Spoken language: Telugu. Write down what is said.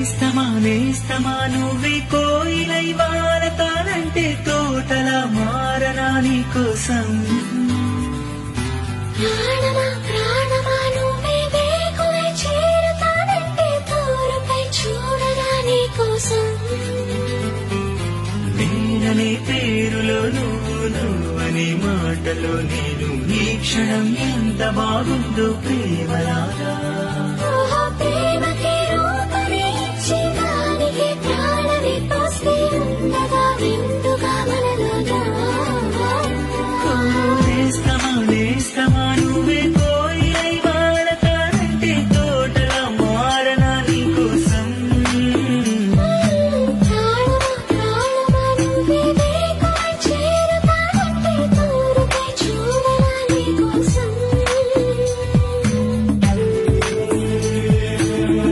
నేస్తమా నువ్వే కోయిలై వానతానంటే తోటలా మారనా నీ కోసం. ప్రాణమా ప్రాణమా నువ్వే వేకువై చేరుతానంటే తోరుపై చూడరా నీ కోసం. నేననే పేరులో నువ్వనే మాటలో నేను ఈ క్షణం ఎంత బాగుందో ప్రేమలాగా.